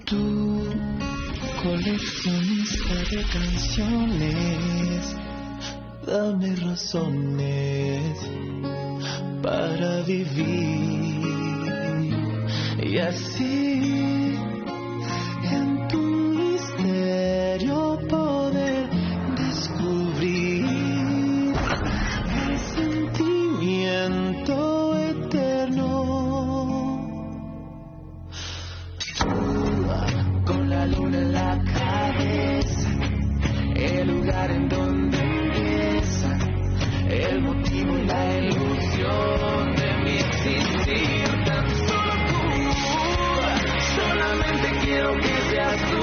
Tú, coleccionista de canciones, dame razones para vivir y así en tu misterio poder descubrir el sentimiento eterno. Tú, con la luna en la cabeza, el lugar en donde empieza el motivo y la ilusión de mi existir. Tan solo tú, solamente quiero que seas tú.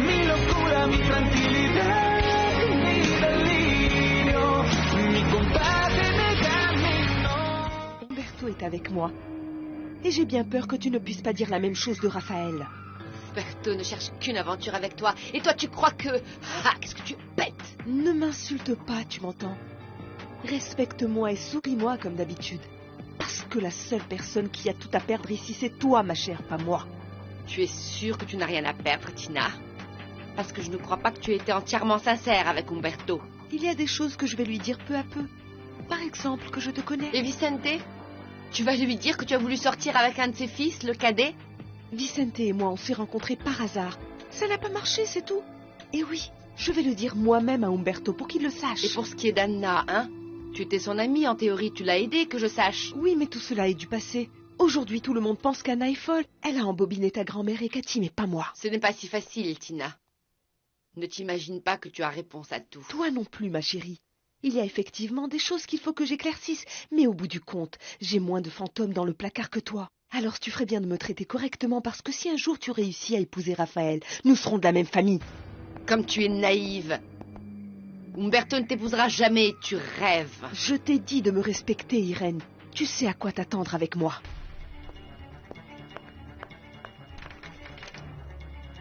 Mi locura, mi tranquilidad, mi delirio, mi compás en el camino. Umberto est avec moi. Et j'ai bien peur que tu ne puisses pas dire la même chose de Raphaël. Umberto ne cherche qu'une aventure avec toi. Et toi, tu crois que... Ah, qu'est-ce que tu es bête! Ne m'insulte pas, tu m'entends? Respecte-moi et souris-moi comme d'habitude. Parce que la seule personne qui a tout à perdre ici, c'est toi, ma chère, pas moi. Tu es sûre que tu n'as rien à perdre, Tina? Parce que je ne crois pas que tu aies été entièrement sincère avec Umberto. Il y a des choses que je vais lui dire peu à peu. Par exemple, que je te connais. Et Vicente? Tu vas lui dire que tu as voulu sortir avec un de ses fils, le cadet? Vicente et moi, on s'est rencontrés par hasard. Ça n'a pas marché, c'est tout. Et oui, je vais le dire moi-même à Umberto pour qu'il le sache. Et pour ce qui est d'Anna, hein? Tu étais son amie, en théorie, tu l'as aidée, que je sache. Oui, mais tout cela est du passé. Aujourd'hui, tout le monde pense qu'Anna est folle. Elle a embobiné ta grand-mère et Cathy, mais pas moi. Ce n'est pas si facile, Tina. Ne t'imagine pas que tu as réponse à tout. Toi non plus, ma chérie. Il y a effectivement des choses qu'il faut que j'éclaircisse, mais au bout du compte, j'ai moins de fantômes dans le placard que toi. Alors tu ferais bien de me traiter correctement, parce que si un jour tu réussis à épouser Raphaël, nous serons de la même famille. Comme tu es naïve. Umberto ne t'épousera jamais, tu rêves. Je t'ai dit de me respecter, Irène. Tu sais à quoi t'attendre avec moi.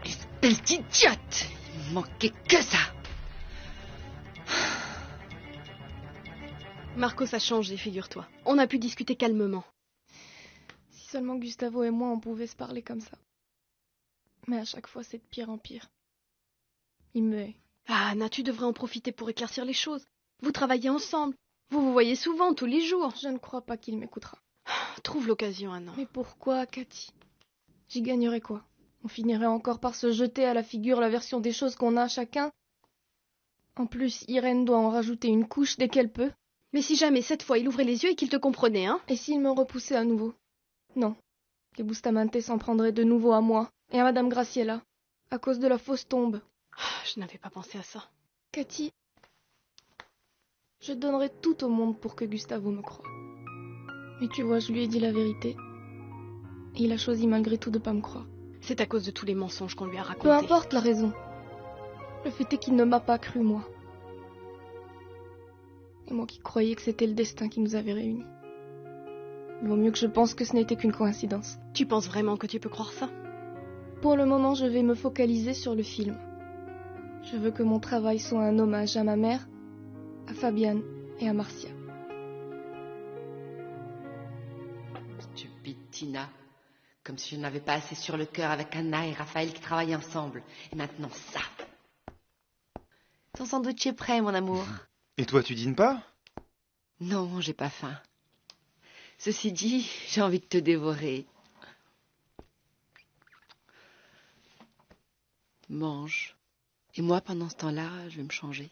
Espèce d'idiote! Il manquait que ça! Marcos a changé, figure-toi. On a pu discuter calmement. Si seulement Gustavo et moi on pouvait se parler comme ça. Mais à chaque fois c'est de pire en pire. Il me hait. Ah, Anna, tu devrais en profiter pour éclaircir les choses. Vous travaillez ensemble. Vous vous voyez souvent, tous les jours. Je ne crois pas qu'il m'écoutera. Trouve l'occasion, Anna. Mais pourquoi, Cathy? J'y gagnerais quoi? On finirait encore par se jeter à la figure la version des choses qu'on a chacun. En plus, Irène doit en rajouter une couche dès qu'elle peut. Mais si jamais cette fois il ouvrait les yeux et qu'il te comprenait, hein? Et s'il me repoussait à nouveau? Non. Les Bustamante s'en prendraient de nouveau à moi et à Madame Graciela, à cause de la fausse tombe. Je n'avais pas pensé à ça. Cathy, je donnerais tout au monde pour que Gustavo me croie. Mais tu vois, je lui ai dit la vérité. Et il a choisi malgré tout de pas me croire. C'est à cause de tous les mensonges qu'on lui a racontés. Peu importe la raison. Le fait est qu'il ne m'a pas cru, moi. Et moi qui croyais que c'était le destin qui nous avait réunis. Il vaut mieux que je pense que ce n'était qu'une coïncidence. Tu penses vraiment que tu peux croire ça? Pour le moment, je vais me focaliser sur le film. Je veux que mon travail soit un hommage à ma mère, à Fabienne et à Marcia. Stupide Tina. Comme si je n'avais pas assez sur le cœur avec Anna et Raphaël qui travaillent ensemble. Et maintenant ça. Ton sandwich est prêt, mon amour. Et toi, tu dînes pas? Non, j'ai pas faim. Ceci dit, j'ai envie de te dévorer. Mange. Et moi, pendant ce temps-là, je vais me changer.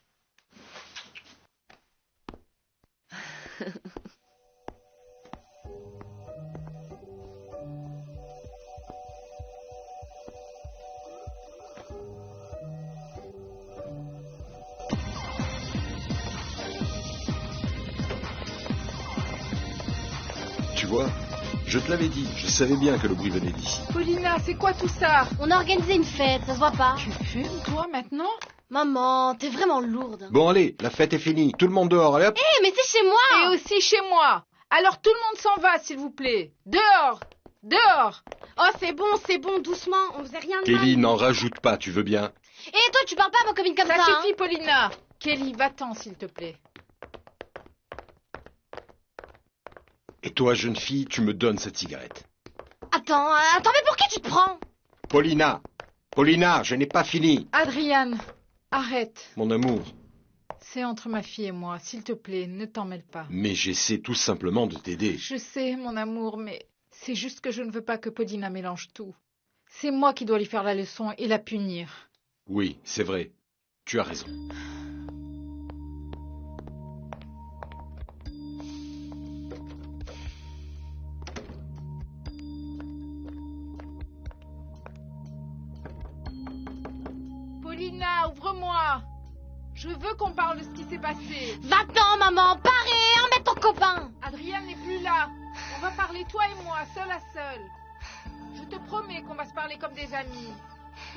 Tu vois, je te l'avais dit, je savais bien que le bruit venait d'ici. Paulina, c'est quoi tout ça? On a organisé une fête, ça se voit pas? Tu fumes, toi, maintenant? Maman, t'es vraiment lourde. Bon allez, la fête est finie, tout le monde dehors, allez hop. Hé, mais c'est chez moi! Et aussi chez moi. Alors tout le monde s'en va, s'il vous plaît. Dehors! Dehors! Oh, c'est bon, doucement, on faisait rien de mal. Kelly, n'en rajoute pas, tu veux bien? Et toi, tu parles pas à ma copine comme ça, Ça suffit, Paulina. Kelly, va-t'en, s'il te plaît. Et toi, jeune fille, tu me donnes cette cigarette. Attends, mais pour qui tu te prends? Paulina! Paulina, je n'ai pas fini. Adrian, arrête. Mon amour. C'est entre ma fille et moi. S'il te plaît, ne t'en mêle pas. Mais j'essaie tout simplement de t'aider. Je sais, mon amour, mais c'est juste que je ne veux pas que Paulina mélange tout. C'est moi qui dois lui faire la leçon et la punir. Oui, c'est vrai. Tu as raison. Paulina, ouvre-moi. Je veux qu'on parle de ce qui s'est passé. Va-t'en, maman, parez, emmène ton copain. Adrien n'est plus là. On va parler toi et moi, seul à seul. Je te promets qu'on va se parler comme des amis.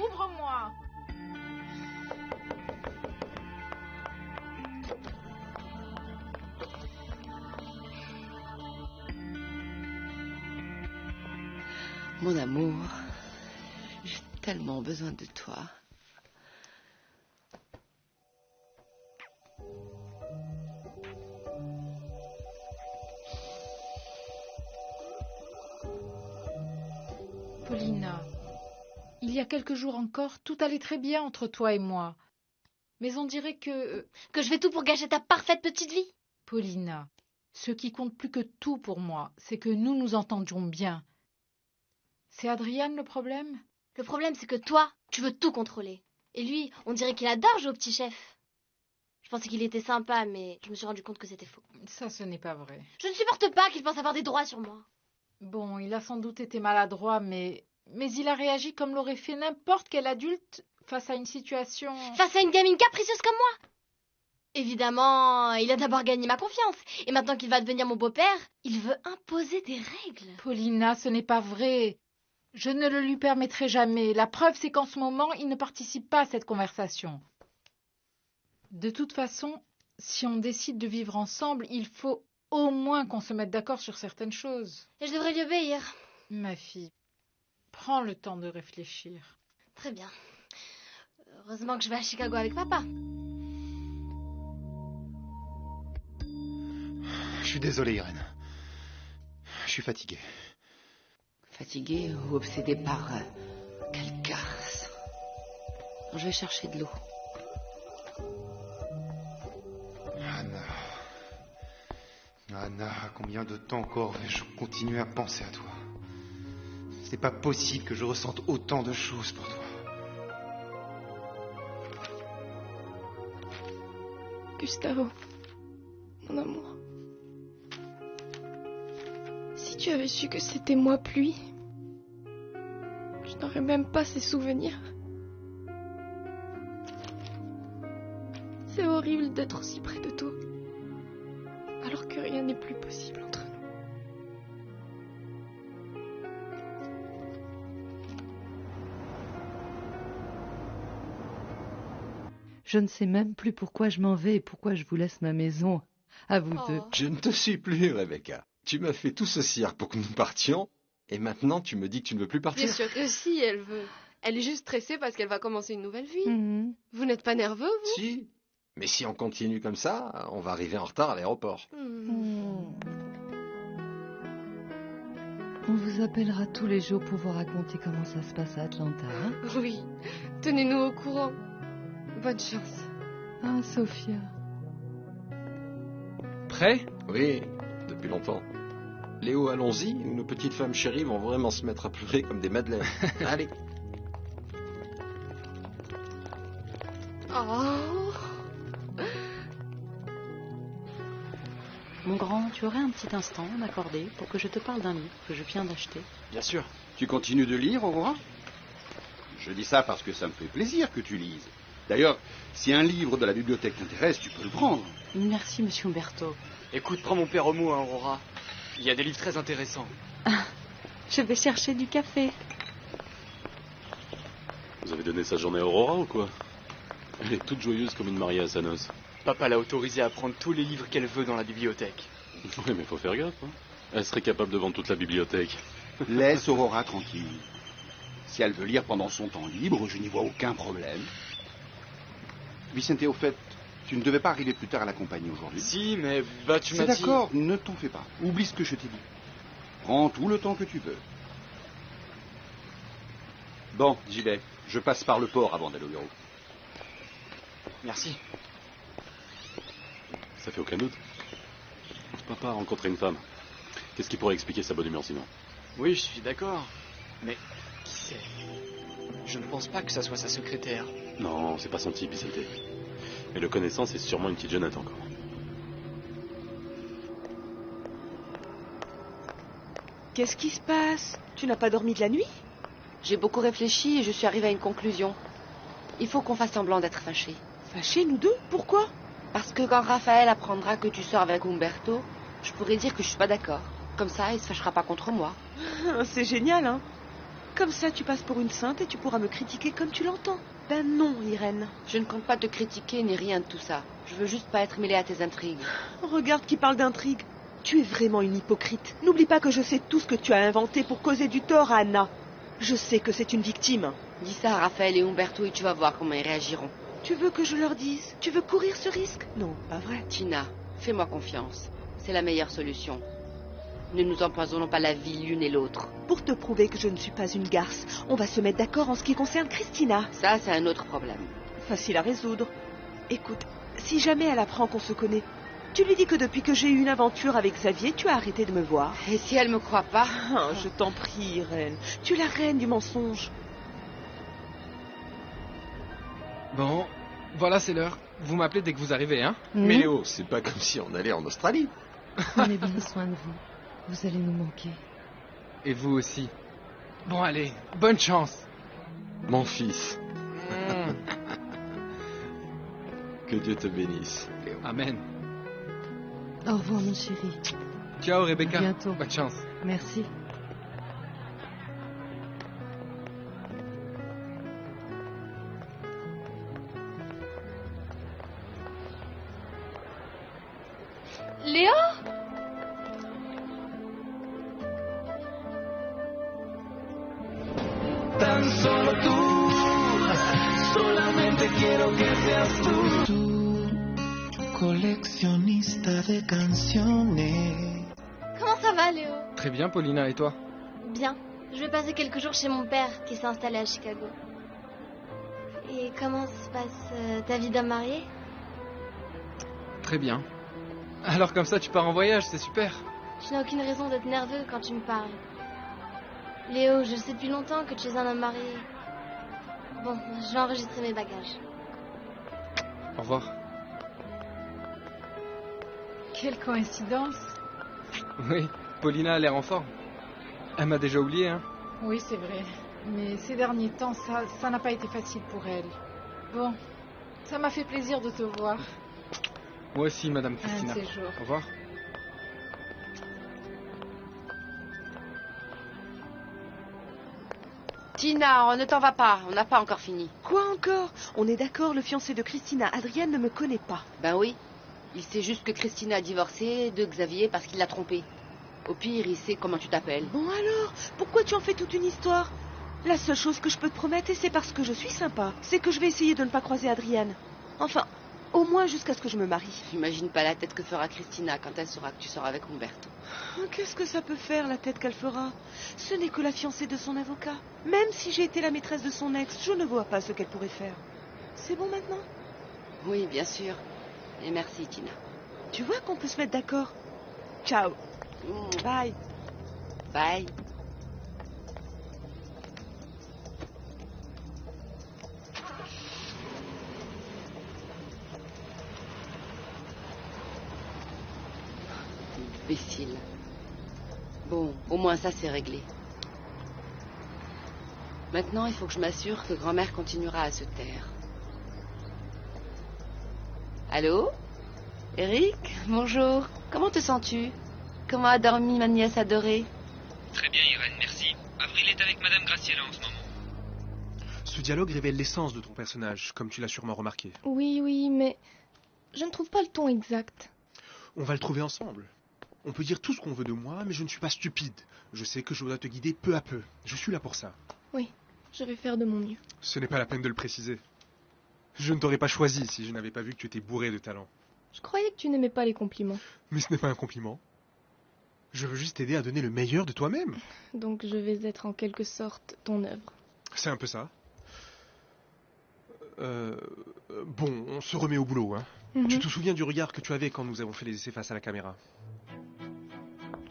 Ouvre-moi. Mon amour, j'ai tellement besoin de toi. Paulina, il y a quelques jours encore, tout allait très bien entre toi et moi. Mais on dirait que... Que je fais tout pour gâcher ta parfaite petite vie. Paulina, ce qui compte plus que tout pour moi, c'est que nous nous entendions bien. C'est Adrien le problème? Le problème, c'est que toi, tu veux tout contrôler. Et lui, on dirait qu'il adore jouer au petit chef. Je pensais qu'il était sympa, mais je me suis rendu compte que c'était faux. Ça, ce n'est pas vrai. Je ne supporte pas qu'il pense avoir des droits sur moi. Bon, il a sans doute été maladroit, mais il a réagi comme l'aurait fait n'importe quel adulte face à une situation... Face à une gamine capricieuse comme moi. Évidemment, il a d'abord gagné ma confiance. Et maintenant qu'il va devenir mon beau-père, il veut imposer des règles. Paulina, ce n'est pas vrai. Je ne le lui permettrai jamais. La preuve, c'est qu'en ce moment, il ne participe pas à cette conversation. De toute façon, si on décide de vivre ensemble, il faut au moins qu'on se mette d'accord sur certaines choses. Et je devrais lui obéir. Ma fille, prends le temps de réfléchir. Très bien. Heureusement que je vais à Chicago avec papa. Je suis désolé, Irène. Je suis fatigué. Fatiguée ou obsédée par quelqu'un. Je vais chercher de l'eau. Anna, combien de temps encore vais-je continuer à penser à toi? C'est pas possible que je ressente autant de choses pour toi. Gustavo, mon amour. Si tu avais su que c'était moi pluie, je n'aurais même pas ces souvenirs. C'est horrible d'être aussi près de toi, alors que rien n'est plus possible entre nous. Je ne sais même plus pourquoi je m'en vais et pourquoi je vous laisse ma maison. À vous deux. Je ne te suis plus, Rebecca. Tu m'as fait tout ce cirque pour que nous partions, et maintenant tu me dis que tu ne veux plus partir. Bien sûr que si, elle veut. Elle est juste stressée parce qu'elle va commencer une nouvelle vie. Mhm. Vous n'êtes pas nerveux, vous? Si. Mais si on continue comme ça, on va arriver en retard à l'aéroport. On vous appellera tous les jours pour vous raconter comment ça se passe à Atlanta. Hein? Oui. Tenez-nous au courant. Bonne chance. Ah, Sophia. Prêt? Oui, depuis longtemps. Léo, allons-y, ou nos petites femmes chéries vont vraiment se mettre à pleurer comme des madeleines. Allez. Oh. Mon grand, tu aurais un petit instant à m'accorder pour que je te parle d'un livre que je viens d'acheter? Bien sûr. Tu continues de lire, Aurora? Je dis ça parce que ça me fait plaisir que tu lises. D'ailleurs, si un livre de la bibliothèque t'intéresse, tu peux le prendre. Merci, monsieur Umberto. Écoute, prends mon père au mot, hein, Aurora. Il y a des livres très intéressants. Je vais chercher du café. Vous avez donné sa journée à Aurora ou quoi? Elle est toute joyeuse comme une mariée à sa noce. Papa l'a autorisée à prendre tous les livres qu'elle veut dans la bibliothèque. Oui, mais faut faire gaffe. Hein. Elle serait capable de vendre toute la bibliothèque. Laisse Aurora tranquille. Si elle veut lire pendant son temps libre, je n'y vois aucun problème. Vicente, au fait, Tu ne devais pas arriver plus tard à la compagnie aujourd'hui. Si, mais bah tu m'as C'est dit... d'accord, ne t'en fais pas. Oublie ce que je t'ai dit. Prends tout le temps que tu veux. Bon, j'y vais. Je passe par le port avant d'aller au bureau. Merci. Ça fait aucun doute. Papa a rencontré une femme. Qu'est-ce qui pourrait expliquer sa bonne humeur sinon? Oui, je suis d'accord. Mais qui c'est? Je ne pense pas que ça soit sa secrétaire. Non, c'est pas son type, Vicente. Mais le connaissant, c'est sûrement une petite jeunette encore. Qu'est-ce qui se passe? Tu n'as pas dormi de la nuit? J'ai beaucoup réfléchi et je suis arrivée à une conclusion. Il faut qu'on fasse semblant d'être fâchés. Fâchés, nous deux? Pourquoi? Parce que quand Raphaël apprendra que tu sors avec Umberto, je pourrai dire que je suis pas d'accord. Comme ça, il se fâchera pas contre moi. C'est génial, hein? Comme ça, tu passes pour une sainte et tu pourras me critiquer comme tu l'entends. Ben non, Irène. Je ne compte pas te critiquer ni rien de tout ça. Je veux juste pas être mêlée à tes intrigues. Regarde qui parle d'intrigue. Tu es vraiment une hypocrite. N'oublie pas que je sais tout ce que tu as inventé pour causer du tort à Anna. Je sais que c'est une victime. Dis ça à Raphaël et Umberto et tu vas voir comment ils réagiront. Tu veux que je leur dise? Tu veux courir ce risque? Non, pas vrai. Tina, fais-moi confiance. C'est la meilleure solution. Ne nous empoisonnons pas la vie l'une et l'autre. Pour te prouver que je ne suis pas une garce, on va se mettre d'accord en ce qui concerne Christina. Ça, c'est un autre problème. Facile à résoudre. Écoute, si jamais elle apprend qu'on se connaît, tu lui dis que depuis que j'ai eu une aventure avec Xavier, tu as arrêté de me voir. Et si elle me croit pas? Je t'en prie, Irène. Tu es la reine du mensonge. Bon, voilà, c'est l'heure. Vous m'appelez dès que vous arrivez, hein? Mais Léo, c'est pas comme si on allait en Australie. Prenez bien soin de vous. Vous allez nous manquer. Et vous aussi. Bon, allez, bonne chance. Mon fils. Que Dieu te bénisse, Léo. Amen. Au revoir, mon chéri. Ciao, Rebecca. À bientôt. Bonne chance. Merci. Léo? Tan solo tú, solamente quiero que seas tú, coleccionista de canciones. Comment ça va, Léo? Très bien, Paulina, et toi? Bien. Je vais passer quelques jours chez mon père qui s'est installé à Chicago. Et comment se passe ta vie d'homme marié? Très bien. Alors comme ça, tu pars en voyage, c'est super. Tu n'as aucune raison d'être nerveux quand tu me parles. Léo, je sais depuis longtemps que tu es un homme marié. Bon, je vais enregistrer mes bagages. Au revoir. Quelle coïncidence. Oui, Paulina a l'air en forme. Elle m'a déjà oublié, hein? Oui, c'est vrai. Mais ces derniers temps, ça n'a pas été facile pour elle. Bon, ça m'a fait plaisir de te voir. Moi aussi, Madame Christina. Un de ces jours. Au revoir. Tina, ne t'en va pas, on n'a pas encore fini. Quoi encore? On est d'accord, le fiancé de Christina, Adrien, ne me connaît pas. Ben oui, il sait juste que Christina a divorcé de Xavier parce qu'il l'a trompée. Au pire, il sait comment tu t'appelles. Bon alors, pourquoi tu en fais toute une histoire? La seule chose que je peux te promettre, et c'est parce que je suis sympa, c'est que je vais essayer de ne pas croiser Adrienne. Enfin, au moins jusqu'à ce que je me marie. J'imagine pas la tête que fera Christina quand elle saura que tu sors avec Umberto. Qu'est-ce que ça peut faire, la tête qu'elle fera? Ce n'est que la fiancée de son avocat. Même si j'ai été la maîtresse de son ex, je ne vois pas ce qu'elle pourrait faire. C'est bon maintenant? Oui, bien sûr. Et merci, Tina. Tu vois qu'on peut se mettre d'accord. Ciao. Bye. Bye. Imbécile. Bon, au moins ça c'est réglé. Maintenant, il faut que je m'assure que grand-mère continuera à se taire. Allô? Eric? Bonjour. Comment te sens-tu? Comment a dormi ma nièce adorée? Très bien, Irène, merci. Avril est avec Madame Graciela en ce moment. Ce dialogue révèle l'essence de ton personnage, comme tu l'as sûrement remarqué. Oui, mais je ne trouve pas le ton exact. On va le trouver ensemble. On peut dire tout ce qu'on veut de moi, mais je ne suis pas stupide. Je sais que je dois te guider peu à peu. Je suis là pour ça. Oui, je vais faire de mon mieux. Ce n'est pas la peine de le préciser. Je ne t'aurais pas choisi si je n'avais pas vu que tu étais bourré de talent. Je croyais que tu n'aimais pas les compliments. Mais ce n'est pas un compliment. Je veux juste t'aider à donner le meilleur de toi-même. Donc je vais être en quelque sorte ton œuvre. C'est un peu ça. Bon, on se remet au boulot, hein. Tu te souviens du regard que tu avais quand nous avons fait les essais face à la caméra?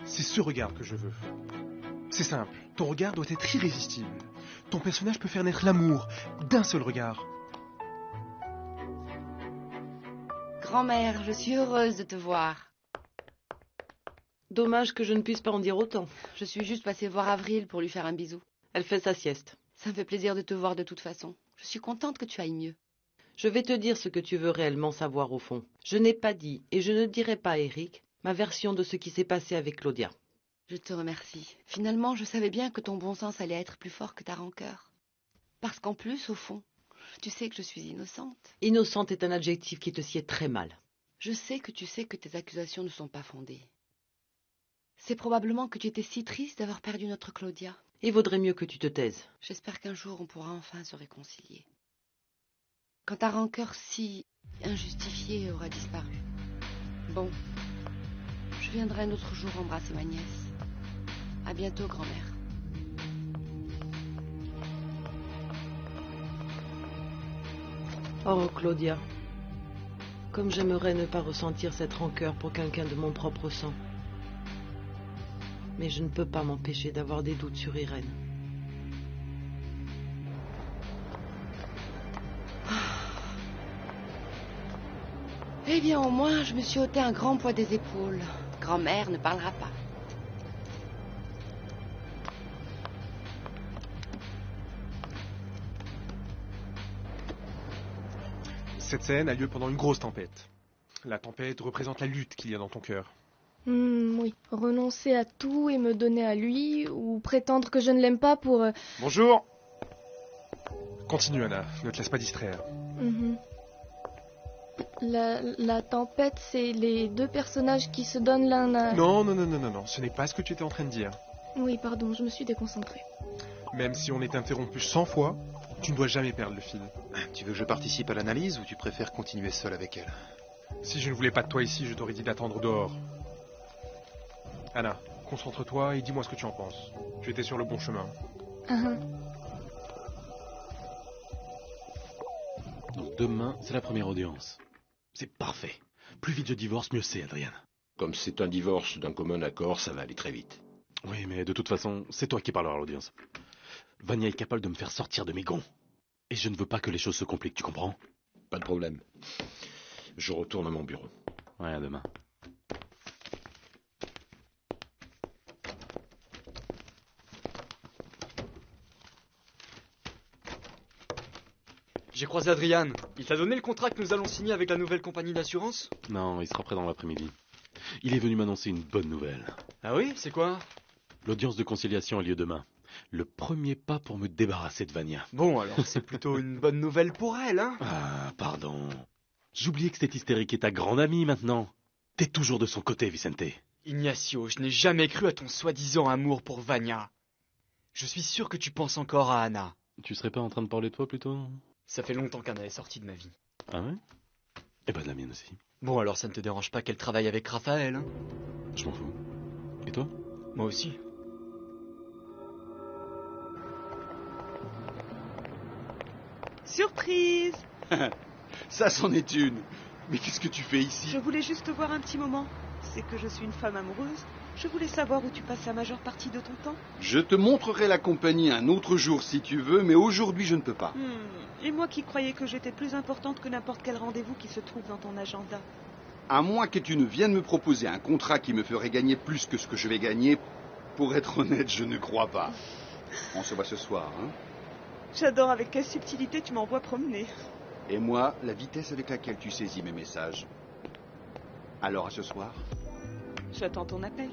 C'est ce regard que je veux. C'est simple. Ton regard doit être irrésistible. Ton personnage peut faire naître l'amour d'un seul regard. Grand-mère, je suis heureuse de te voir. Dommage que je ne puisse pas en dire autant. Je suis juste passée voir Avril pour lui faire un bisou. Elle fait sa sieste. Ça me fait plaisir de te voir de toute façon. Je suis contente que tu ailles mieux. Je vais te dire ce que tu veux réellement savoir au fond. Je n'ai pas dit, et je ne dirai pas à Eric, ma version de ce qui s'est passé avec Claudia. Je te remercie. Finalement, je savais bien que ton bon sens allait être plus fort que ta rancœur. Parce qu'en plus, au fond, tu sais que je suis innocente. Innocente est un adjectif qui te sied très mal. Je sais que tu sais que tes accusations ne sont pas fondées. C'est probablement que tu étais si triste d'avoir perdu notre Claudia. Il vaudrait mieux que tu te taises. J'espère qu'un jour on pourra enfin se réconcilier. Quand ta rancœur si injustifiée aura disparu. Bon, je viendrai un autre jour embrasser ma nièce. À bientôt, grand-mère. Oh, Claudia, comme j'aimerais ne pas ressentir cette rancœur pour quelqu'un de mon propre sang. Mais je ne peux pas m'empêcher d'avoir des doutes sur Irène. Eh bien, au moins, je me suis ôté un grand poids des épaules. Grand-mère ne parlera pas. Cette scène a lieu pendant une grosse tempête. La tempête représente la lutte qu'il y a dans ton cœur. Oui. Renoncer à tout et me donner à lui, ou prétendre que je ne l'aime pas pour... Bonjour. Continue, Anna. Ne te laisse pas distraire. La tempête, c'est les deux personnages qui se donnent l'un à... Non. Ce n'est pas ce que tu étais en train de dire. Oui, pardon, je me suis déconcentrée. Même si on est interrompu 100 fois, tu ne dois jamais perdre le fil. Tu veux que je participe à l'analyse ou tu préfères continuer seul avec elle? Si je ne voulais pas de toi ici, je t'aurais dit d'attendre dehors. Anna, concentre-toi et dis-moi ce que tu en penses. Tu étais sur le bon chemin. Donc demain, c'est la première audience. C'est parfait. Plus vite je divorce, mieux c'est, Adrian. Comme c'est un divorce d'un commun accord, ça va aller très vite. Oui, mais de toute façon, c'est toi qui parleras à l'audience. Vania est capable de me faire sortir de mes gonds. Et je ne veux pas que les choses se compliquent, tu comprends? Pas de problème. Je retourne à mon bureau. Ouais, à demain. J'ai croisé Adrian. Il t'a donné le contrat que nous allons signer avec la nouvelle compagnie d'assurance? Non, il sera prêt dans l'après-midi. Il est venu m'annoncer une bonne nouvelle. Ah oui? C'est quoi? L'audience de conciliation a lieu demain. Le premier pas pour me débarrasser de Vania. Bon, alors c'est plutôt une bonne nouvelle pour elle, hein? Ah, pardon. J'oubliais que cette hystérique est ta grande amie maintenant. T'es toujours de son côté, Vicente. Ignacio, je n'ai jamais cru à ton soi-disant amour pour Vania. Je suis sûr que tu penses encore à Anna. Tu serais pas en train de parler de toi plutôt? Ça fait longtemps qu'Anna est sortie de ma vie. Ah ouais? Eh ben de la mienne aussi. Bon, alors ça ne te dérange pas qu'elle travaille avec Raphaël, hein? Je m'en fous. Et toi? Moi aussi. Surprise! Ça, c'en est une. Mais qu'est-ce que tu fais ici? Je voulais juste te voir un petit moment. C'est que je suis une femme amoureuse. Je voulais savoir où tu passes la majeure partie de ton temps. Je te montrerai la compagnie un autre jour si tu veux, mais aujourd'hui je ne peux pas. Et moi qui croyais que j'étais plus importante que n'importe quel rendez-vous qui se trouve dans ton agenda. À moins que tu ne viennes me proposer un contrat qui me ferait gagner plus que ce que je vais gagner, pour être honnête, je ne crois pas. On se voit ce soir, hein? J'adore avec quelle subtilité tu m'envoies promener. Et moi, la vitesse avec laquelle tu saisis mes messages. Alors à ce soir? J'attends ton appel.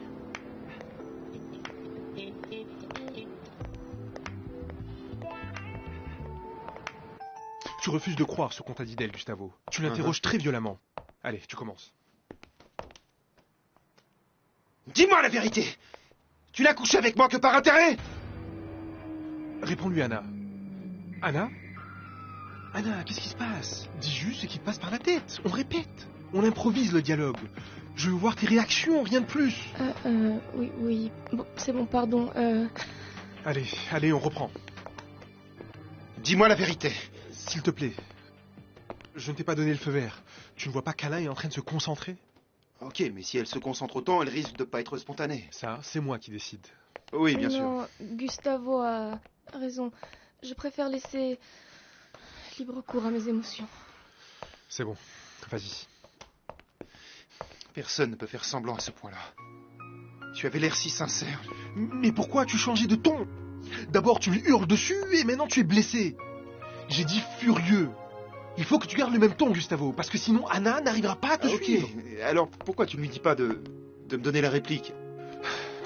Tu refuses de croire ce qu'on t'a dit d'elle, Gustavo. Tu l'interroges très violemment. Allez, tu commences. Dis-moi la vérité! Tu n'as couché avec moi que par intérêt? Réponds-lui, Anna. Anna? Anna, qu'est-ce qui se passe? Dis juste ce qui te passe par la tête. On répète. On improvise le dialogue. Je veux voir tes réactions, rien de plus. Oui. Bon, c'est bon, pardon. Allez, on reprend. Dis-moi la vérité. S'il te plaît. Je ne t'ai pas donné le feu vert. Tu ne vois pas qu'Anna est en train de se concentrer? Ok, mais si elle se concentre autant, elle risque de pas être spontanée. Ça, c'est moi qui décide. Oui, bien non, sûr. Gustavo a raison. Je préfère laisser libre cours à mes émotions. C'est bon, vas-y. Personne ne peut faire semblant à ce point-là. Tu avais l'air si sincère. Mais pourquoi as-tu changé de ton? D'abord tu lui hurles dessus et maintenant tu es blessé. J'ai dit furieux. Il faut que tu gardes le même ton, Gustavo, parce que sinon Anna n'arrivera pas à te suivre. Alors pourquoi tu ne lui dis pas de me donner la réplique?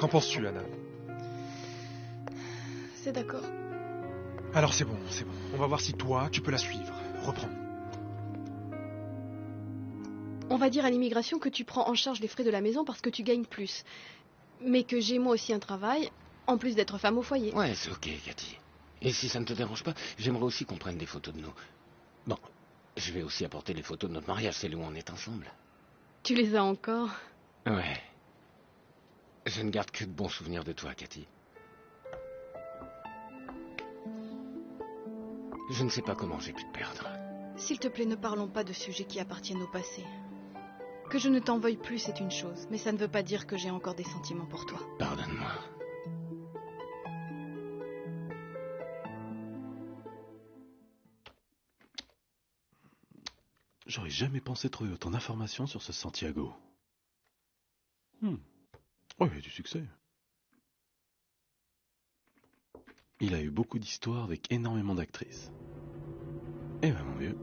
Qu'en penses-tu, Anna? C'est d'accord. Alors c'est bon. On va voir si toi, tu peux la suivre. Reprends. On va dire à l'immigration que tu prends en charge les frais de la maison parce que tu gagnes plus. Mais que j'ai moi aussi un travail, en plus d'être femme au foyer. Ouais, c'est ok, Cathy. Et si ça ne te dérange pas, j'aimerais aussi qu'on prenne des photos de nous. Bon, je vais aussi apporter les photos de notre mariage, celles où on est ensemble. Tu les as encore? Ouais. Je ne garde que de bons souvenirs de toi, Cathy. Je ne sais pas comment j'ai pu te perdre. S'il te plaît, ne parlons pas de sujets qui appartiennent au passé. Que je ne t'en veuille plus, c'est une chose, mais ça ne veut pas dire que j'ai encore des sentiments pour toi. Pardonne-moi. J'aurais jamais pensé trouver autant d'informations sur ce Santiago. Oh, il y a du succès. Il a eu beaucoup d'histoires avec énormément d'actrices. Eh ben, mon vieux.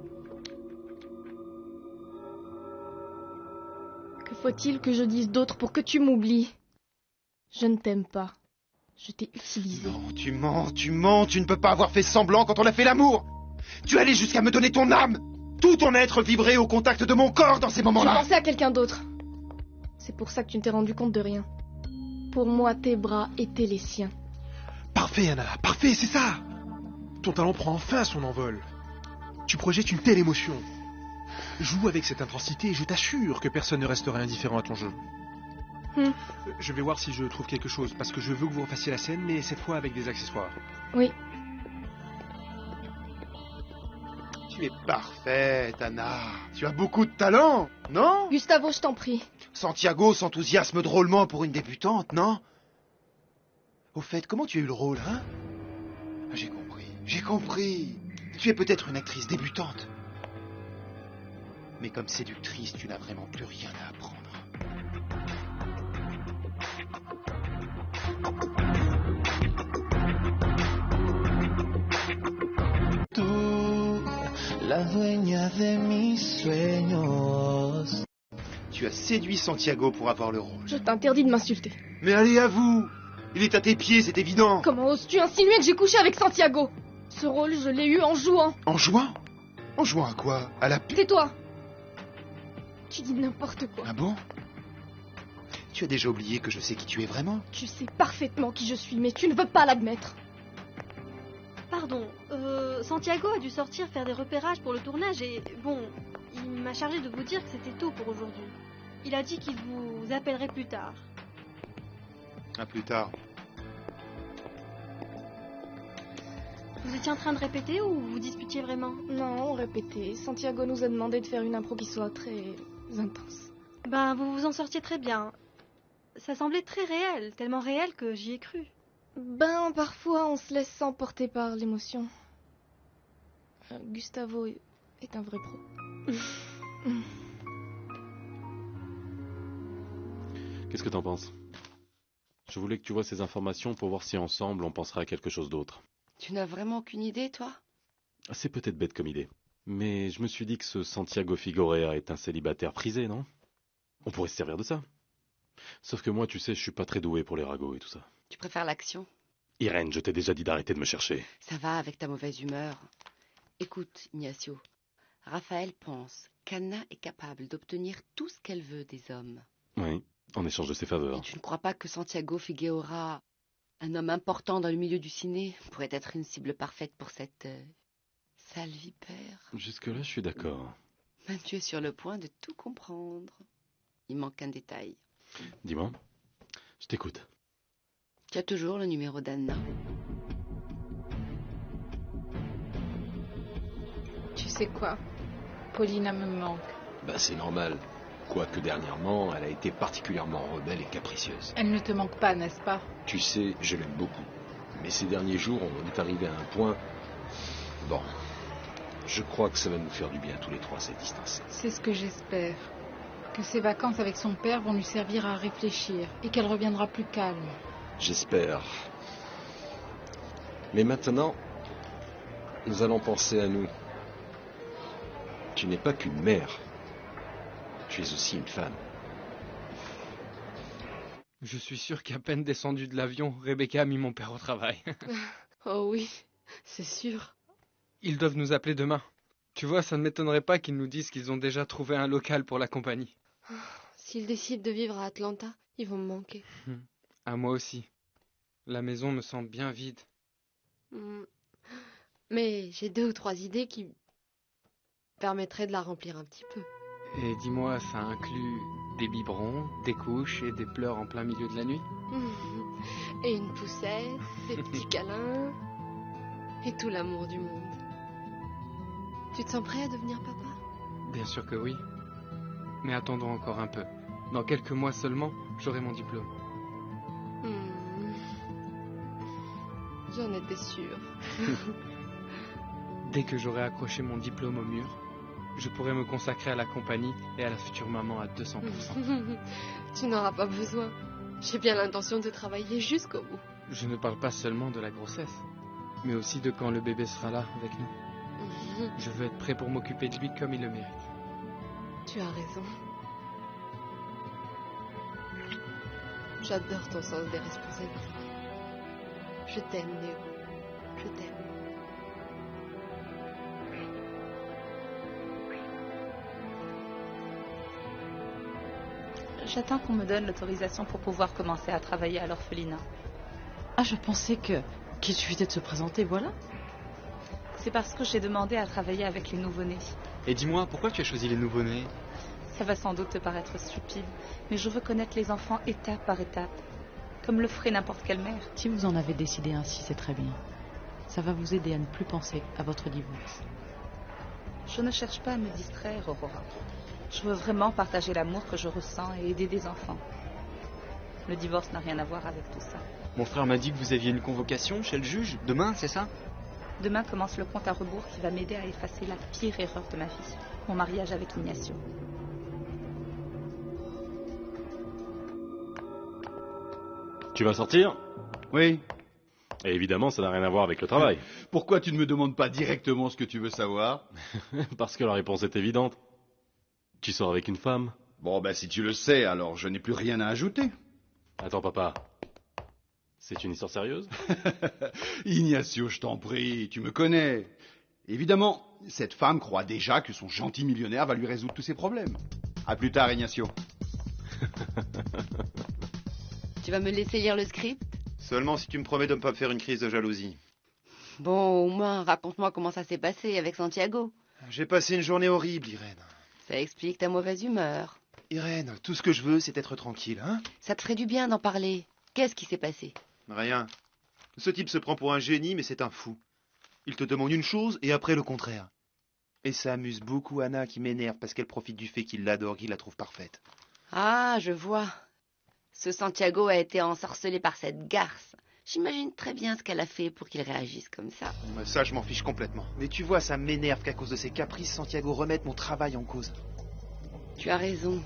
Que faut-il que je dise d'autre pour que tu m'oublies? Je ne t'aime pas. Je t'ai utilisé. Non, tu mens, tu ne peux pas avoir fait semblant quand on a fait l'amour. Tu allais jusqu'à me donner ton âme. Tout ton être vibrait au contact de mon corps dans ces moments-là. Je pensais à quelqu'un d'autre. C'est pour ça que tu ne t'es rendu compte de rien. Pour moi, tes bras étaient les siens. Parfait, Anna, parfait, c'est ça. Ton talent prend enfin son envol. Tu projettes une telle émotion. Joue avec cette intensité et je t'assure que personne ne restera indifférent à ton jeu. Je vais voir si je trouve quelque chose, parce que je veux que vous refassiez la scène, mais cette fois avec des accessoires. Oui. Tu es parfaite, Anna. Tu as beaucoup de talent, non? Gustavo, je t'en prie. Santiago s'enthousiasme drôlement pour une débutante, non? Au fait, comment tu as eu le rôle, hein? J'ai compris. Tu es peut-être une actrice débutante. Mais comme séductrice, tu n'as vraiment plus rien à apprendre. La dueña de mis sueños. Tu as séduit Santiago pour avoir le rôle. Je t'interdis de m'insulter. Mais allez, à vous! Il est à tes pieds, c'est évident. Comment oses-tu insinuer que j'ai couché avec Santiago? Ce rôle, je l'ai eu en jouant. En jouant? En jouant à quoi? À la... Tais-toi! Tu dis n'importe quoi. Ah bon? Tu as déjà oublié que je sais qui tu es vraiment? Tu sais parfaitement qui je suis, mais tu ne veux pas l'admettre. Pardon, Santiago a dû sortir faire des repérages pour le tournage et, bon, il m'a chargé de vous dire que c'était tôt pour aujourd'hui. Il a dit qu'il vous appellerait plus tard. À plus tard. Vous étiez en train de répéter ou vous disputiez vraiment? Non, on répétait. Santiago nous a demandé de faire une impro qui soit très intense. Ben, vous vous en sortiez très bien. Ça semblait très réel, tellement réel que j'y ai cru. Ben, parfois, on se laisse s'emporter par l'émotion. Gustavo est un vrai pro. Qu'est-ce que t'en penses? Je voulais que tu vois ces informations pour voir si ensemble on pensera à quelque chose d'autre. Tu n'as vraiment aucune idée, toi? C'est peut-être bête comme idée. Mais je me suis dit que ce Santiago Figueroa est un célibataire prisé, non? On pourrait se servir de ça. Sauf que moi, tu sais, je suis pas très doué pour les ragots et tout ça. Tu préfères l'action? Irène, je t'ai déjà dit d'arrêter de me chercher. Ça va avec ta mauvaise humeur. Écoute, Ignacio, Raphaël pense qu'Anna est capable d'obtenir tout ce qu'elle veut des hommes. Oui, en échange de ses faveurs. Et tu ne crois pas que Santiago Figueroa, un homme important dans le milieu du ciné, pourrait être une cible parfaite pour cette Sale vipère. Jusque-là, je suis d'accord. Ben, tu es sur le point de tout comprendre. Il manque un détail. Dis-moi, je t'écoute. Tu as toujours le numéro d'Anna. Tu sais quoi? Paulina me manque. Ben, c'est normal. Quoique dernièrement, elle a été particulièrement rebelle et capricieuse. Elle ne te manque pas, n'est-ce pas? Tu sais, je l'aime beaucoup. Mais ces derniers jours, on est arrivé à un point... Bon, je crois que ça va nous faire du bien tous les trois, cette distance. C'est ce que j'espère. Que ses vacances avec son père vont lui servir à réfléchir et qu'elle reviendra plus calme. J'espère. Mais maintenant, nous allons penser à nous. Tu n'es pas qu'une mère. Tu es aussi une femme. Je suis sûr qu'à peine descendu de l'avion, Rebecca a mis mon père au travail. Oh oui, c'est sûr. Ils doivent nous appeler demain. Tu vois, ça ne m'étonnerait pas qu'ils nous disent qu'ils ont déjà trouvé un local pour la compagnie. S'ils décident de vivre à Atlanta, ils vont me manquer. À moi aussi. La maison me semble bien vide. Mais j'ai 2 ou 3 idées qui permettraient de la remplir un petit peu. Et dis-moi, ça inclut des biberons, des couches et des pleurs en plein milieu de la nuit? Et une poussette, des petits câlins, et tout l'amour du monde. Tu te sens prêt à devenir papa? Bien sûr que oui. Mais attendons encore un peu. Dans quelques mois seulement, j'aurai mon diplôme. J'en étais sûre. Dès que j'aurai accroché mon diplôme au mur, je pourrai me consacrer à la compagnie et à la future maman à 200%. Tu n'auras pas besoin. J'ai bien l'intention de travailler jusqu'au bout. Je ne parle pas seulement de la grossesse, mais aussi de quand le bébé sera là avec nous. Je veux être prêt pour m'occuper de lui comme il le mérite. Tu as raison. J'adore ton sens des responsabilités. Je t'aime, Léo. Je t'aime. J'attends qu'on me donne l'autorisation pour pouvoir commencer à travailler à l'orphelinat. Ah, je pensais qu'il suffisait de se présenter, voilà. C'est parce que j'ai demandé à travailler avec les nouveau-nés. Et dis-moi, pourquoi tu as choisi les nouveau-nés? Ça va sans doute te paraître stupide, mais je veux connaître les enfants étape par étape, comme le ferait n'importe quelle mère. Si vous en avez décidé ainsi, c'est très bien. Ça va vous aider à ne plus penser à votre divorce. Je ne cherche pas à me distraire, Aurora. Je veux vraiment partager l'amour que je ressens et aider des enfants. Le divorce n'a rien à voir avec tout ça. Mon frère m'a dit que vous aviez une convocation chez le juge. Demain, c'est ça? Demain commence le compte à rebours qui va m'aider à effacer la pire erreur de ma vie, mon mariage avec Ignacio. Tu vas sortir? Oui. Et évidemment, ça n'a rien à voir avec le travail. Pourquoi tu ne me demandes pas directement ce que tu veux savoir? Parce que la réponse est évidente. Tu sors avec une femme. Bon, ben si tu le sais, alors je n'ai plus rien à ajouter. Attends, papa. C'est une histoire sérieuse? Ignacio, je t'en prie, tu me connais. Évidemment, cette femme croit déjà que son gentil millionnaire va lui résoudre tous ses problèmes. À plus tard, Ignacio. Tu vas me laisser lire le script? Seulement si tu me promets de ne pas me faire une crise de jalousie. Bon, au moins, raconte-moi comment ça s'est passé avec Santiago. J'ai passé une journée horrible, Irène. Ça explique ta mauvaise humeur. Irène, tout ce que je veux, c'est être tranquille, hein? Ça te ferait du bien d'en parler. Qu'est-ce qui s'est passé? Rien. Ce type se prend pour un génie, mais c'est un fou. Il te demande une chose et après le contraire. Et ça amuse beaucoup Anna qui m'énerve parce qu'elle profite du fait qu'il l'adore, qu'il la trouve parfaite. Ah, je vois. Ce Santiago a été ensorcelé par cette garce. J'imagine très bien ce qu'elle a fait pour qu'il réagisse comme ça. Ça, je m'en fiche complètement. Mais tu vois, ça m'énerve qu'à cause de ses caprices, Santiago remette mon travail en cause. Tu as raison.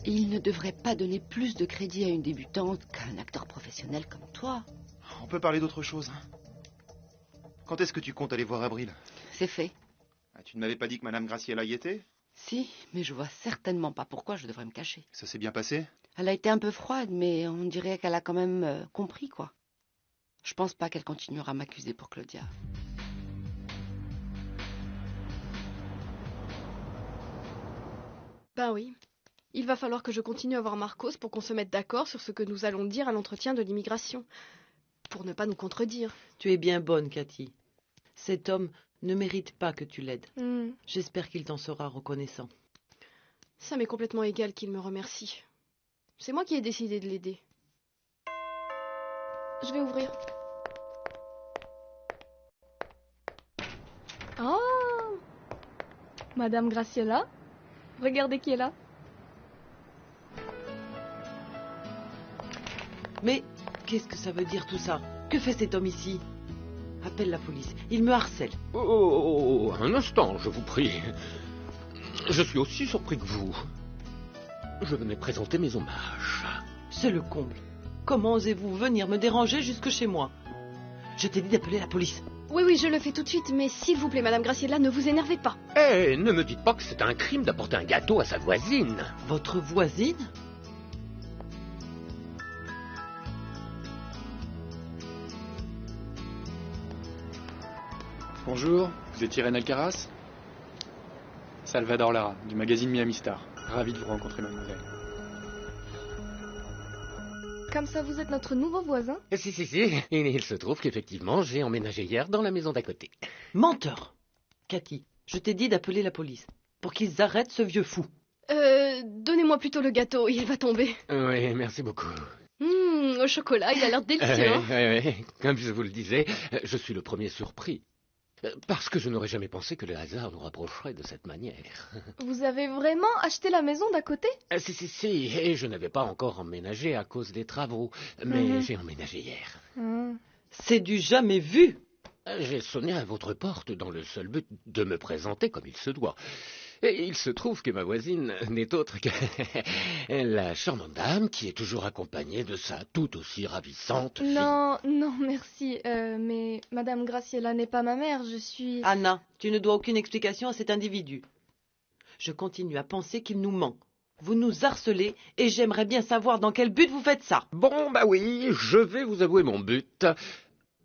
Il ne devrait pas donner plus de crédit à une débutante qu'à un acteur professionnel comme toi. On peut parler d'autre chose, hein? Quand est-ce que tu comptes aller voir Avril? C'est fait. Ah, tu ne m'avais pas dit que Madame Graciela y était? Si, mais je vois certainement pas pourquoi je devrais me cacher. Ça s'est bien passé? Elle a été un peu froide, mais on dirait qu'elle a quand même compris, quoi. Je pense pas qu'elle continuera à m'accuser pour Claudia. Ben oui. Il va falloir que je continue à voir Marcos pour qu'on se mette d'accord sur ce que nous allons dire à l'entretien de l'immigration. Pour ne pas nous contredire. Tu es bien bonne, Cathy. Cet homme ne mérite pas que tu l'aides. J'espère qu'il t'en sera reconnaissant. Ça m'est complètement égal qu'il me remercie. C'est moi qui ai décidé de l'aider. Je vais ouvrir. Oh, Madame Graciela, regardez qui est là. Mais qu'est-ce que ça veut dire tout ça? Que fait cet homme ici? Appelle la police, il me harcèle. Oh, un instant, je vous prie. Je suis aussi surpris que vous. Je venais présenter mes hommages. C'est le comble. Comment osez-vous venir me déranger jusque chez moi? Je t'ai dit d'appeler la police. Oui, je le fais tout de suite, mais s'il vous plaît, Madame Graciela, ne vous énervez pas. Eh, ne me dites pas que c'est un crime d'apporter un gâteau à sa voisine. Votre voisine? Bonjour, vous êtes Irène Alcaraz? Salvador Lara, du magazine Miami Star. Ravi de vous rencontrer, mademoiselle. Comme ça, vous êtes notre nouveau voisin? Si. Il se trouve qu'effectivement, j'ai emménagé hier dans la maison d'à côté. Menteur! Cathy, je t'ai dit d'appeler la police pour qu'ils arrêtent ce vieux fou. Donnez-moi plutôt le gâteau, il va tomber. Oui, merci beaucoup. Au chocolat, il a l'air délicieux. Oui. Comme je vous le disais, je suis le premier surpris. Parce que je n'aurais jamais pensé que le hasard nous rapprocherait de cette manière. Vous avez vraiment acheté la maison d'à côté? Si, et je n'avais pas encore emménagé à cause des travaux, mais j'ai emménagé hier. C'est du jamais vu. J'ai sonné à votre porte dans le seul but de me présenter comme il se doit. Et il se trouve que ma voisine n'est autre que la charmante dame qui est toujours accompagnée de sa tout aussi ravissante fille. Non, merci, mais Madame Graciela n'est pas ma mère, je suis... Anna, tu ne dois aucune explication à cet individu. Je continue à penser qu'il nous ment. Vous nous harcelez et j'aimerais bien savoir dans quel but vous faites ça. Bon, oui, je vais vous avouer mon but.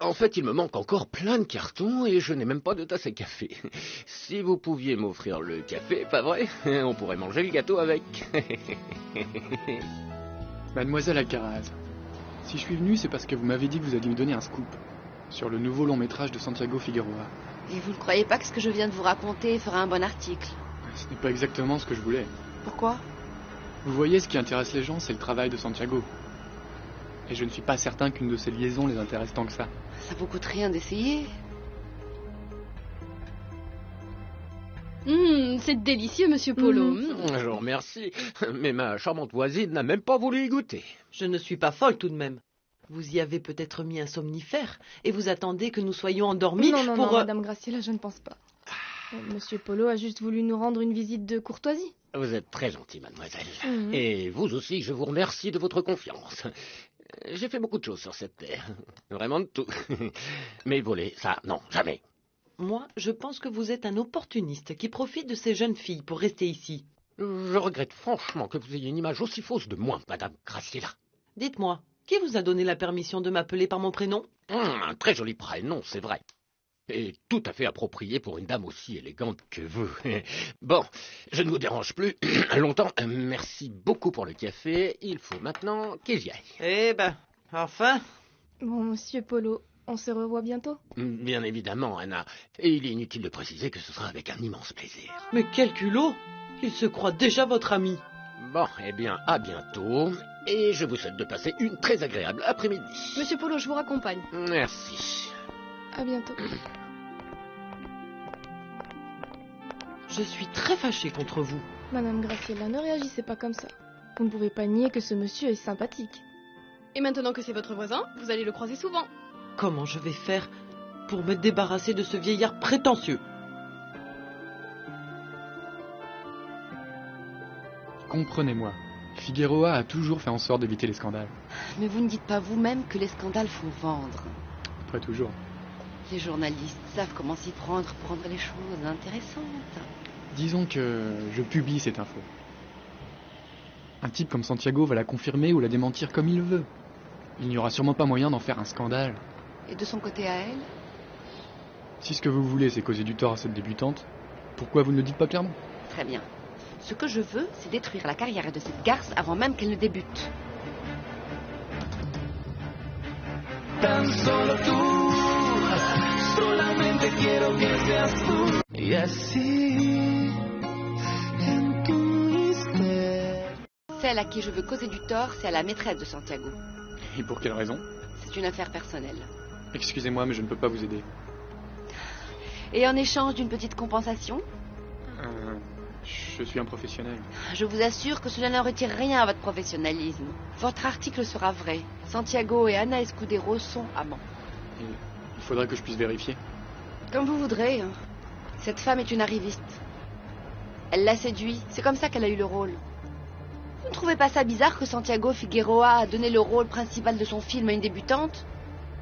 En fait, il me manque encore plein de cartons et je n'ai même pas de tasse à café. Si vous pouviez m'offrir le café, pas vrai? On pourrait manger le gâteau avec. Mademoiselle Alcaraz, si je suis venu, c'est parce que vous m'avez dit que vous alliez me donner un scoop sur le nouveau long métrage de Santiago Figueroa. Et vous ne croyez pas que ce que je viens de vous raconter fera un bon article? Ce n'est pas exactement ce que je voulais. Pourquoi? Vous voyez, ce qui intéresse les gens, c'est le travail de Santiago. Et je ne suis pas certain qu'une de ces liaisons les intéresse tant que ça. Ça vous coûte rien d'essayer? C'est délicieux, Monsieur Polo. Je vous remercie, mais ma charmante voisine n'a même pas voulu y goûter. Je ne suis pas folle tout de même. Vous y avez peut-être mis un somnifère et vous attendez que nous soyons endormis Non, pour... Madame Graciela, je ne pense pas. Monsieur Polo a juste voulu nous rendre une visite de courtoisie. Vous êtes très gentille, mademoiselle. Et vous aussi, je vous remercie de votre confiance. J'ai fait beaucoup de choses sur cette terre. Vraiment de tout. Mais voler, ça, non, jamais. Moi, je pense que vous êtes un opportuniste qui profite de ces jeunes filles pour rester ici. Je regrette franchement que vous ayez une image aussi fausse de moi, Madame Graciela. Dites-moi, qui vous a donné la permission de m'appeler par mon prénom? Un très joli prénom, c'est vrai. Et tout à fait approprié pour une dame aussi élégante que vous. Bon, je ne vous dérange plus longtemps. Merci beaucoup pour le café. Il faut maintenant que j'y aille. Eh ben, enfin. Bon, Monsieur Polo, on se revoit bientôt? Bien évidemment, Anna. Et il est inutile de préciser que ce sera avec un immense plaisir. Mais quel culot! Il se croit déjà votre ami. Bon, eh bien, à bientôt. Et je vous souhaite de passer une très agréable après-midi. Monsieur Polo, je vous raccompagne. Merci. À bientôt. Je suis très fâchée contre vous. Madame Graciela, ne réagissez pas comme ça. Vous ne pouvez pas nier que ce monsieur est sympathique. Et maintenant que c'est votre voisin, vous allez le croiser souvent. Comment je vais faire pour me débarrasser de ce vieillard prétentieux? Comprenez-moi. Figueroa a toujours fait en sorte d'éviter les scandales. Mais vous ne dites pas vous-même que les scandales font vendre. Pas toujours. Les journalistes savent comment s'y prendre pour rendre les choses intéressantes. Disons que je publie cette info. Un type comme Santiago va la confirmer ou la démentir comme il veut. Il n'y aura sûrement pas moyen d'en faire un scandale. Et de son côté à elle? Si ce que vous voulez, c'est causer du tort à cette débutante, pourquoi vous ne le dites pas clairement? Très bien. Ce que je veux, c'est détruire la carrière de cette garce avant même qu'elle ne débute. Tan solo tú solamente quiero que seas tú. Y así, en tu misterio. Celle à qui je veux causer du tort, c'est à la maîtresse de Santiago. Et pour quelle raison? C'est une affaire personnelle. Excusez-moi, mais je ne peux pas vous aider. Et en échange d'une petite compensation, Je suis un professionnel. je vous assure que cela ne retire rien à votre professionnalisme. Votre article sera vrai. Santiago et Ana Escudero sont amants. Et il faudrait que je puisse vérifier. Comme vous voudrez. Cette femme est une arriviste. Elle l'a séduit. C'est comme ça qu'elle a eu le rôle. Vous ne trouvez pas ça bizarre que Santiago Figueroa a donné le rôle principal de son film à une débutante?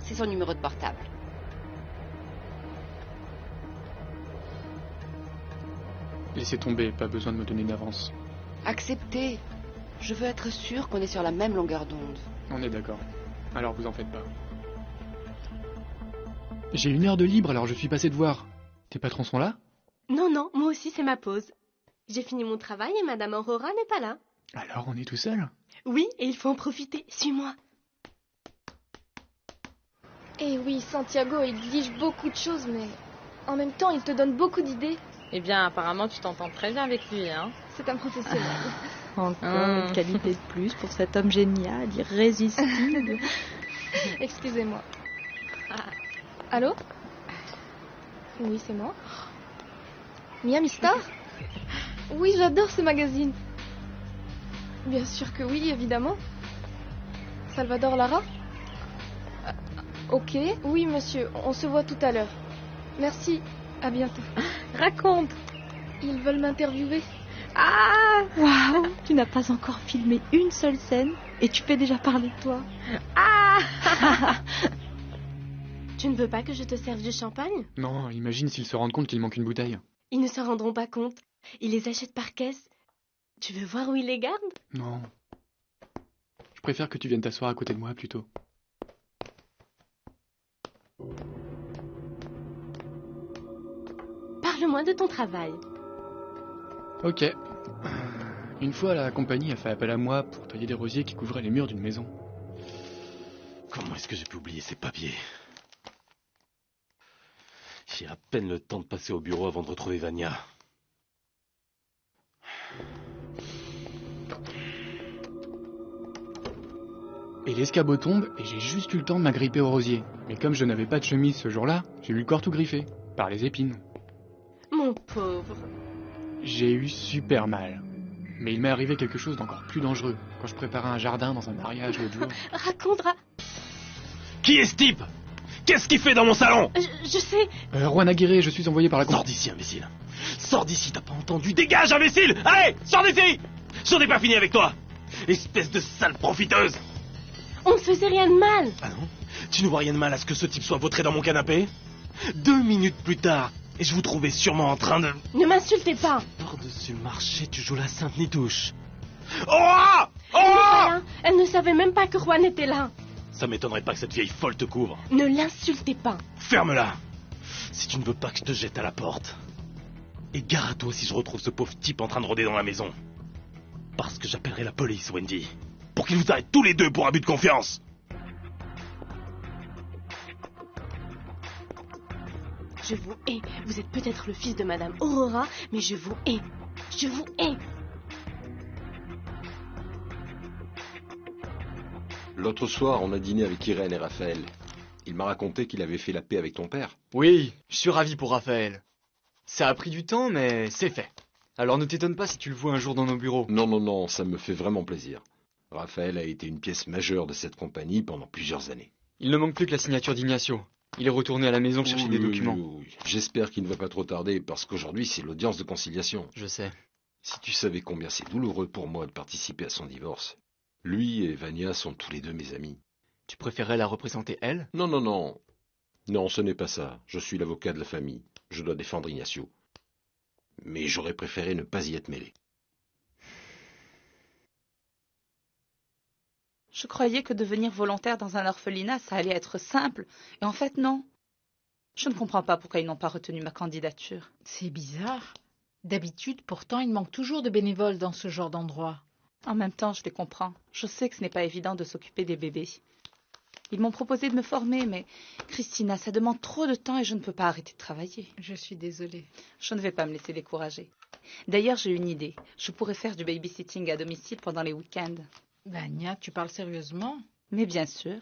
C'est son numéro de portable. Laissez tomber, pas besoin de me donner d'avance. Acceptez. Je veux être sûre qu'on est sur la même longueur d'onde. On est d'accord. Alors vous en faites pas. J'ai 1 heure de libre, alors je suis passé te voir. Tes patrons sont là? Non, non, moi aussi c'est ma pause. J'ai fini mon travail et Madame Aurora n'est pas là. Alors on est tout seul? Oui, et il faut en profiter. Suis-moi. Eh oui, Santiago exige beaucoup de choses, mais en même temps, il te donne beaucoup d'idées. Eh bien, apparemment, tu t'entends très bien avec lui, hein? C'est un professionnel. Encore une qualité de plus pour cet homme génial, irrésistible. Excusez-moi. Allô? Oui, c'est moi. Miami Star? Oui, j'adore ce magazine. Bien sûr que oui, évidemment. Salvador Lara? Ok, oui, monsieur, on se voit tout à l'heure. Merci, à bientôt. Raconte. Ils veulent m'interviewer. Ah, waouh, tu n'as pas encore filmé une seule scène et tu fais déjà parler de toi. Ah. Tu ne veux pas que je te serve du champagne? Non, imagine s'ils se rendent compte qu'il manque une bouteille. Ils ne se rendront pas compte. Ils les achètent par caisse. Tu veux voir où ils les gardent? Non. Je préfère que tu viennes t'asseoir à côté de moi plutôt. Parle-moi de ton travail. Ok. Une fois, la compagnie a fait appel à moi pour tailler des rosiers qui couvraient les murs d'une maison. Comment est-ce que j'ai pu oublier ces papiers? J'ai à peine le temps de passer au bureau avant de retrouver Vania. Et l'escabeau tombe et j'ai juste eu le temps de m'agripper au rosier. Mais comme je n'avais pas de chemise ce jour-là, j'ai eu le corps tout griffé, par les épines. Mon pauvre. J'ai eu super mal. Mais il m'est arrivé quelque chose d'encore plus dangereux, quand je préparais un jardin dans un mariage l'autre jour. Raconte. Qui est ce type? Qu'est-ce qu'il fait dans mon salon? Je sais. Juan Aguirre, je suis envoyé par la... Sors d'ici, imbécile. Sors d'ici, t'as pas entendu? Dégage, imbécile! Allez, sors d'ici! J'en ai pas fini avec toi! Espèce de sale profiteuse! On ne faisait rien de mal. Ah non? Tu ne vois rien de mal à ce que ce type soit vautré dans mon canapé? 2 minutes plus tard, et je vous trouvais sûrement en train de... Ne m'insultez pas. Par-dessus le marché, tu joues la sainte nitouche. Oh! Elle ne savait même pas que Juan était là. Ça m'étonnerait pas que cette vieille folle te couvre. Ne l'insultez pas. Ferme-la! Si tu ne veux pas que je te jette à la porte. Et gare à toi si je retrouve ce pauvre type en train de rôder dans la maison. Parce que j'appellerai la police, Wendy. Pour qu'ils vous arrêtent tous les deux pour abus de confiance. Je vous hais. Vous êtes peut-être le fils de Madame Aurora, mais je vous hais. Je vous hais. L'autre soir, on a dîné avec Irène et Raphaël. Il m'a raconté qu'il avait fait la paix avec ton père. Oui, je suis ravi pour Raphaël. Ça a pris du temps, mais c'est fait. Alors ne t'étonne pas si tu le vois un jour dans nos bureaux. Non, non, non, ça me fait vraiment plaisir. Raphaël a été une pièce majeure de cette compagnie pendant plusieurs années. Il ne manque plus que la signature d'Ignacio. Il est retourné à la maison chercher des documents. Oui. J'espère qu'il ne va pas trop tarder, parce qu'aujourd'hui, c'est l'audience de conciliation. Je sais. Si tu savais combien c'est douloureux pour moi de participer à son divorce. Lui et Vania sont tous les deux mes amis. Tu préférerais la représenter, elle? Non, non, non. Non, ce n'est pas ça. Je suis l'avocat de la famille. Je dois défendre Ignacio. Mais j'aurais préféré ne pas y être mêlé. Je croyais que devenir volontaire dans un orphelinat, ça allait être simple. Et en fait, non. Je ne comprends pas pourquoi ils n'ont pas retenu ma candidature. C'est bizarre. D'habitude, pourtant, il manque toujours de bénévoles dans ce genre d'endroit. En même temps, je les comprends. Je sais que ce n'est pas évident de s'occuper des bébés. Ils m'ont proposé de me former, mais Christina, ça demande trop de temps et je ne peux pas arrêter de travailler. Je suis désolée. Je ne vais pas me laisser décourager. D'ailleurs, j'ai une idée. Je pourrais faire du babysitting à domicile pendant les week-ends. Vania, tu parles sérieusement? Mais bien sûr.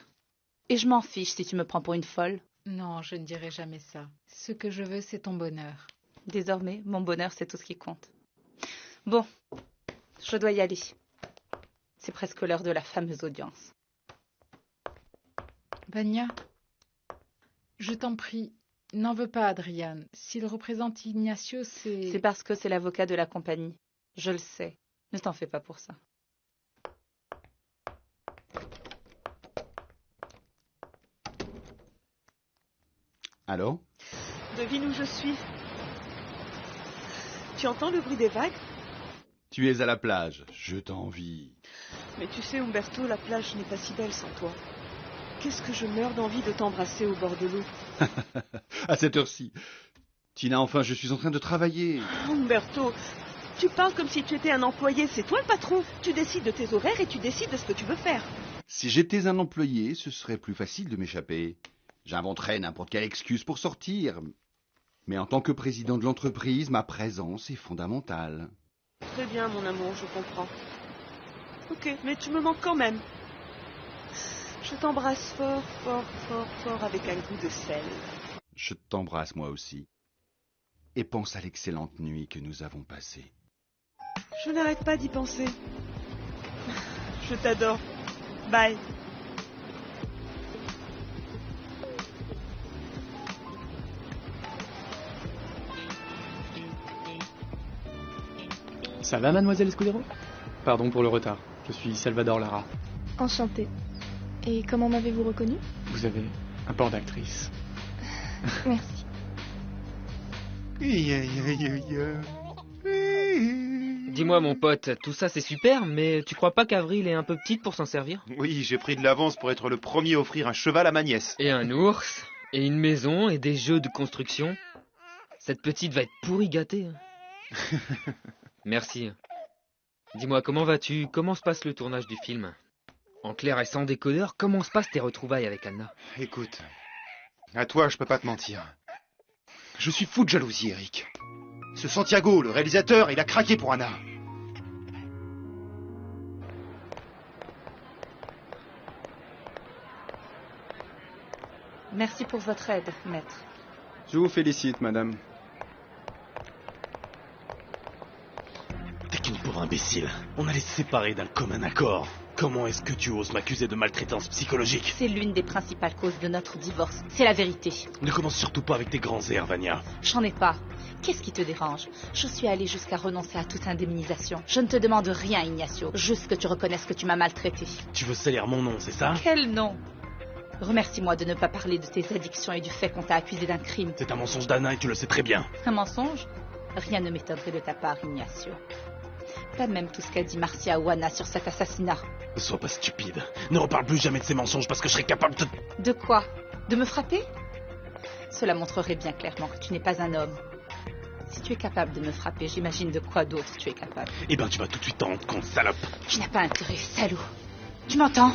Et je m'en fiche si tu me prends pour une folle. Non, je ne dirai jamais ça. Ce que je veux, c'est ton bonheur. Désormais, mon bonheur, c'est tout ce qui compte. Bon, je dois y aller. C'est presque l'heure de la fameuse audience. Vania, je t'en prie, n'en veux pas, Adrian. S'il représente Ignacio, c'est... C'est parce que c'est l'avocat de la compagnie. Je le sais. Ne t'en fais pas pour ça. Allô? Devine où je suis. Tu entends le bruit des vagues? Tu es à la plage, je t'envie. Mais tu sais, Umberto, la plage n'est pas si belle sans toi. Qu'est-ce que je meurs d'envie de t'embrasser au bord de l'eau. À cette heure-ci. Tina, enfin, je suis en train de travailler. Umberto, tu parles comme si tu étais un employé. C'est toi le patron. Tu décides de tes horaires et tu décides de ce que tu veux faire. Si j'étais un employé, ce serait plus facile de m'échapper. J'inventerais n'importe quelle excuse pour sortir. Mais en tant que président de l'entreprise, ma présence est fondamentale. Très bien, mon amour, je comprends. Ok, mais tu me manques quand même. Je t'embrasse fort, fort, fort, fort avec un goût de sel. Je t'embrasse moi aussi. Et pense à l'excellente nuit que nous avons passée. Je n'arrête pas d'y penser. Je t'adore. Bye. Ça va, mademoiselle Escudero? Pardon pour le retard. Je suis Salvador Lara. Enchanté. Et comment m'avez-vous reconnu? Vous avez un port d'actrice. Merci. Dis-moi mon pote, tout ça c'est super, mais tu crois pas qu'Avril est un peu petite pour s'en servir? Oui, j'ai pris de l'avance pour être le premier à offrir un cheval à ma nièce. Et un ours, et une maison, et des jeux de construction. Cette petite va être pourri gâtée. Merci. Dis-moi, comment vas-tu? Comment se passe le tournage du film? En clair et sans décodeur, comment se passent tes retrouvailles avec Anna? Écoute, à toi, je peux pas te mentir. Je suis fou de jalousie, Eric. Ce Santiago, le réalisateur, il a craqué pour Anna. Merci pour votre aide, maître. Je vous félicite, madame. T'es qu'une pauvre imbécile. On allait se séparer d'un commun accord. Comment est-ce que tu oses m'accuser de maltraitance psychologique? C'est l'une des principales causes de notre divorce. C'est la vérité. Ne commence surtout pas avec tes grands airs, Vania. J'en ai pas. Qu'est-ce qui te dérange? Je suis allée jusqu'à renoncer à toute indemnisation. Je ne te demande rien, Ignacio. Juste que tu reconnaisses que tu m'as maltraité. Tu veux salir mon nom, c'est ça? Quel nom? Remercie-moi de ne pas parler de tes addictions et du fait qu'on t'a accusé d'un crime. C'est un mensonge d'Anna et tu le sais très bien. Un mensonge? Rien ne m'étonnerait de ta part, Ignacio. Pas même tout ce qu'a dit Marcia ou Anna sur cet assassinat. Ne sois pas stupide. Ne reparle plus jamais de ces mensonges parce que je serai capable de... De quoi? De me frapper? Cela montrerait bien clairement que tu n'es pas un homme. Si tu es capable de me frapper, j'imagine de quoi d'autre tu es capable. Eh ben tu vas tout de suite t'en rendre compte, salope. Tu n'as pas intérêt, salaud. Tu m'entends?